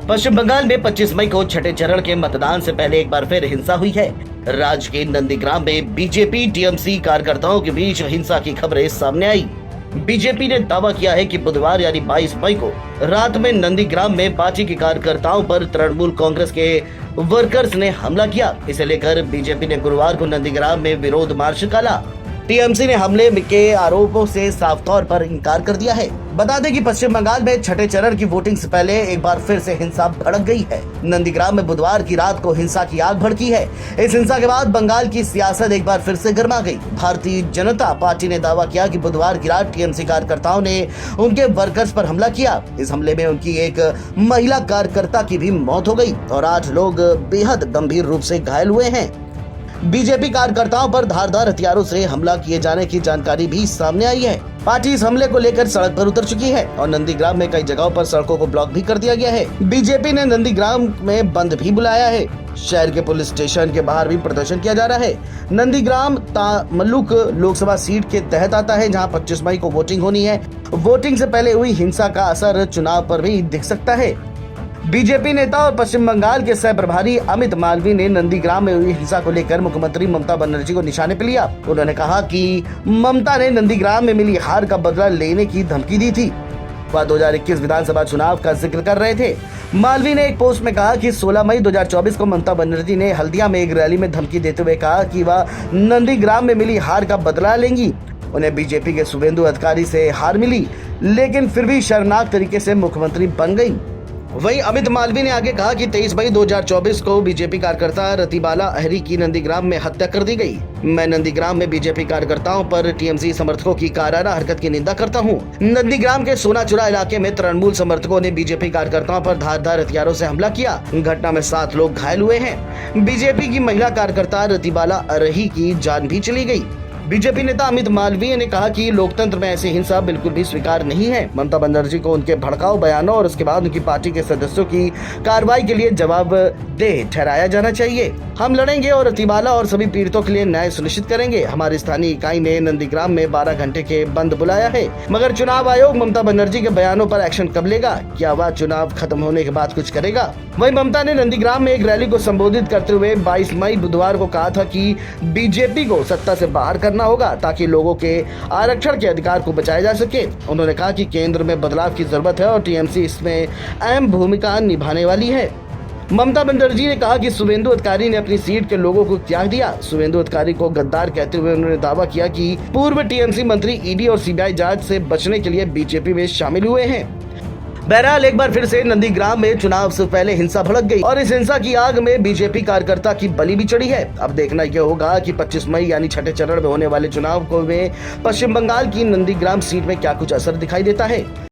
पश्चिम बंगाल में 25 मई को छठे चरण के मतदान से पहले एक बार फिर हिंसा हुई है। राज्य के नंदीग्राम में बीजेपी टीएमसी कार्यकर्ताओं के बीच हिंसा की खबरें सामने आई। बीजेपी ने दावा किया है कि बुधवार यानी 22 मई को रात में नंदीग्राम में पार्टी के कार्यकर्ताओं पर तृणमूल कांग्रेस के वर्कर्स ने हमला किया। इसे लेकर बीजेपी ने गुरुवार को नंदीग्राम में विरोध मार्च निकाला। टीएमसी ने हमले के आरोपों से साफ तौर पर इंकार कर दिया है। बता दें कि पश्चिम बंगाल में छठे चरण की वोटिंग से पहले एक बार फिर से हिंसा भड़क गई है। नंदीग्राम में बुधवार की रात को हिंसा की आग भड़की है। इस हिंसा के बाद बंगाल की सियासत एक बार फिर से गर्मा गई। भारतीय जनता पार्टी ने दावा किया कि बुधवार की रात टीएमसी कार्यकर्ताओं ने उनके वर्कर्स पर हमला किया। इस हमले में उनकी एक महिला कार्यकर्ता की भी मौत हो गई और 8 लोग बेहद गंभीर रूप से घायल हुए हैं। बीजेपी कार्यकर्ताओं पर धारदार हथियारों से हमला किए जाने की जानकारी भी सामने आई है। पार्टी इस हमले को लेकर सड़क पर उतर चुकी है और नंदीग्राम में कई जगहों पर सड़कों को ब्लॉक भी कर दिया गया है। बीजेपी ने नंदीग्राम में बंद भी बुलाया है। शहर के पुलिस स्टेशन के बाहर भी प्रदर्शन किया जा रहा है। नंदीग्राम तामलुक लोकसभा सीट के तहत आता है, जहां 25 मई को वोटिंग होनी है। वोटिंग से पहले हुई हिंसा का असर चुनाव पर भी दिख सकता है। बीजेपी नेता और पश्चिम बंगाल के सह प्रभारी अमित मालवीय ने नंदीग्राम में हुई हिंसा को लेकर मुख्यमंत्री ममता बनर्जी को निशाने पर लिया। उन्होंने कहा कि ममता ने नंदीग्राम में मिली हार का बदला लेने की धमकी दी थी। वह 2021 विधानसभा चुनाव का जिक्र कर रहे थे। मालवीय ने एक पोस्ट में कहा कि 16 मई 2024 को ममता बनर्जी ने हल्दिया में एक रैली में धमकी देते हुए कहा कि वह नंदीग्राम में मिली हार का बदला लेंगी। उन्हें बीजेपी के शुभेंदु अधिकारी से हार मिली, लेकिन फिर भी शर्मनाक तरीके से मुख्यमंत्री बन गई। वहीं अमित मालवीय ने आगे कहा कि 23 मई 2024 को बीजेपी कार्यकर्ता रतिबाला अहरी की नंदीग्राम में हत्या कर दी गई। मैं नंदीग्राम में बीजेपी कार्यकर्ताओं पर टीएमसी समर्थकों की कायराना हरकत की निंदा करता हूं। नंदीग्राम के सोनाचुरा इलाके में तृणमूल समर्थकों ने बीजेपी कार्यकर्ताओं पर धारदार हथियारों से हमला किया। घटना में 7 लोग घायल हुए हैं। बीजेपी की महिला कार्यकर्ता रतिबाला अरही की जान भी चली गई। बीजेपी नेता अमित मालवीय ने कहा कि लोकतंत्र में ऐसी हिंसा बिल्कुल भी स्वीकार नहीं है। ममता बनर्जी को उनके भड़काऊ बयानों और उसके बाद उनकी पार्टी के सदस्यों की कार्रवाई के लिए जवाबदेह ठहराया जाना चाहिए। हम लड़ेंगे और रतिबाला और सभी पीड़ितों के लिए न्याय सुनिश्चित करेंगे। हमारी स्थानीय इकाई ने नंदीग्राम में 12 घंटे के बंद बुलाया है, मगर चुनाव आयोग ममता बनर्जी के बयानों पर एक्शन कब लेगा? क्या वह चुनाव खत्म होने के बाद कुछ करेगा? वहीं ममता ने नंदीग्राम में एक रैली को संबोधित करते हुए 22 मई बुधवार को कहा था कि बीजेपी को सत्ता से बाहर करना होगा ताकि लोगों के आरक्षण के अधिकार को बचाया जा सके। उन्होंने कहा कि केंद्र में बदलाव की जरूरत है और टीएमसी इसमें अहम भूमिका निभाने वाली है। ममता बनर्जी ने कहा कि शुभेंदु अधिकारी ने अपनी सीट के लोगों को त्याग दिया। शुभेंदु अधिकारी को गद्दार कहते हुए उन्होंने दावा किया कि पूर्व टीएमसी मंत्री ईडी और सीबीआई जांच से बचने के लिए बीजेपी में शामिल हुए हैं। बहरहाल एक बार फिर से नंदीग्राम में चुनाव से पहले हिंसा भड़क गई और इस हिंसा की आग में बीजेपी कार्यकर्ता की बलि भी चढ़ी है। अब देखना यह होगा कि 25 मई यानी छठे चरण में होने वाले चुनाव को में पश्चिम बंगाल की नंदीग्राम सीट में क्या कुछ असर दिखाई देता है।